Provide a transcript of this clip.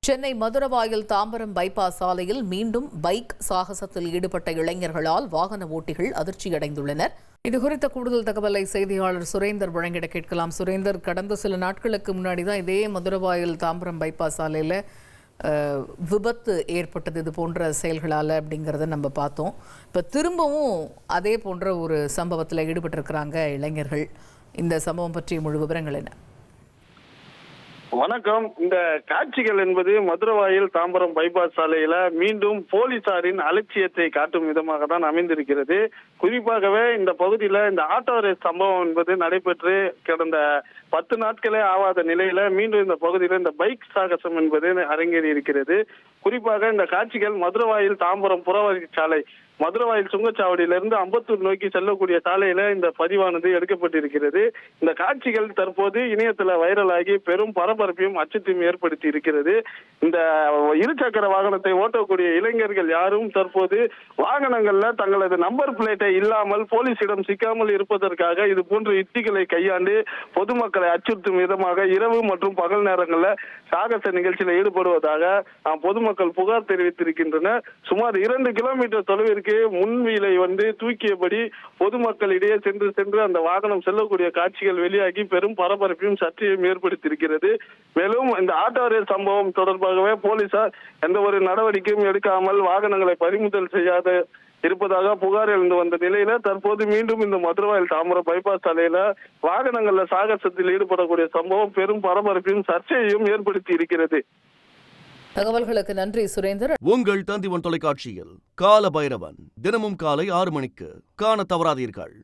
Chennai Maduravoyal Tambaram bypass சாலையில் மீண்டும் bike சாகசத்தில் ஈடுபட்ட இளைஞர்களால் வாகன ஓட்டிகள் அதிர்ச்சியடைந்துள்ளனர். இதுகுறித்த கூடுதல் தகவலை செய்தியாளர் சுரேந்தர் வழங்கிட கேட்கலாம். சுரேந்தர், கடந்த சில நாட்களுக்கு முன்னாடி தான் இதே மதுரவாயல் தாம்பரம் பைபாஸ் சாலையில் விபத்து ஏற்பட்டது இது போன்ற செயல்களால் அப்படிங்கிறத நம்ம பார்த்தோம். இப்போ திரும்பவும் அதே போன்ற ஒரு சம்பவத்தில் ஈடுபட்டிருக்கிறாங்க இளைஞர்கள். இந்த சம்பவம் பற்றிய முழு விவரங்கள் என்ன? வணக்கம். இந்த காட்சிகள் என்பது மதுரவாயல் தாம்பரம் பைபாஸ் சாலையில மீண்டும் போலீசாரின் அலட்சியத்தை காட்டும் விதமாக தான் அமைந்திருக்கிறது. குறிப்பாகவே இந்த பகுதியில இந்த ஆட்டோ ரேஸ் சம்பவம் என்பது நடைபெற்று கடந்த 10 நாட்களே ஆகாத நிலையில மீண்டும் இந்த பகுதியில இந்த பைக் சாகசம் என்பது அரங்கேறி இருக்கிறது. குறிப்பாக இந்த காட்சிகள் மதுரவாயல் தாம்பரம் புறவழி சாலை, மதுரவாயல் சுங்கச்சாவடியிலிருந்து அம்பத்தூர் நோக்கி செல்லக்கூடிய சாலையில இந்த பதிவானது எடுக்கப்பட்டிருக்கிறது. இந்த காட்சிகள் தற்போது இணையத்துல வைரலாகி பெரும் பரபரப்பையும் அச்சத்தையும் ஏற்படுத்தி இருக்கிறது. இந்த இருசக்கர வாகனத்தை ஓட்டக்கூடிய இளைஞர்கள் யாரும் தற்போது வாகனங்கள்ல தங்களது நம்பர் பிளேட்டை இல்லாமல் போலீசிடம் சிக்காமல் இருப்பதற்காக இது போன்ற யுக்திகளை கையாண்டு பொதுமக்களை அச்சுறுத்தும் விதமாக இரவு மற்றும் பகல் நேரங்களில் சாகச நிகழ்ச்சியில் ஈடுபடுவதாக பொதுமக்கள் புகார் தெரிவித்திருக்கின்றனர். சுமார் 2 கிலோமீட்டர் தொலைவிற்கு முன்வீலை தூக்கியபடி பொதுமக்களிடையே சென்று அந்த வாகனம் செல்லக்கூடிய காட்சிகள் வெளியாகி பெரும் பரபரப்பையும் சர்ச்சையும் ஏற்படுத்தியிருக்கிறது. மேலும் இந்த ஆட்டோ ரேஸ் சம்பவம் தொடர்பாகவே போலீசார் எந்த ஒரு நடவடிக்கையும் எடுக்காமல் வாகனங்களை பறிமுதல் செய்யாத இருப்பதாக புகார் எழுந்து வந்த நிலையில தற்போது மீண்டும் இந்த மதுரவாயல் தாம்பரம் பைபாஸ் சாலையில வாகனங்கள்ல சாகசத்தில் ஈடுபடக்கூடிய சம்பவம் பெரும் பரபரப்பையும் சர்ச்சையையும் ஏற்படுத்தி இருக்கிறது. தகவல்களுக்கு நன்றி சுரேந்தர். உங்கள் தந்திவன் தொலைக்காட்சியில் கால பைரவன் தினமும் காலை 6 மணிக்கு காண தவறாதீர்கள்.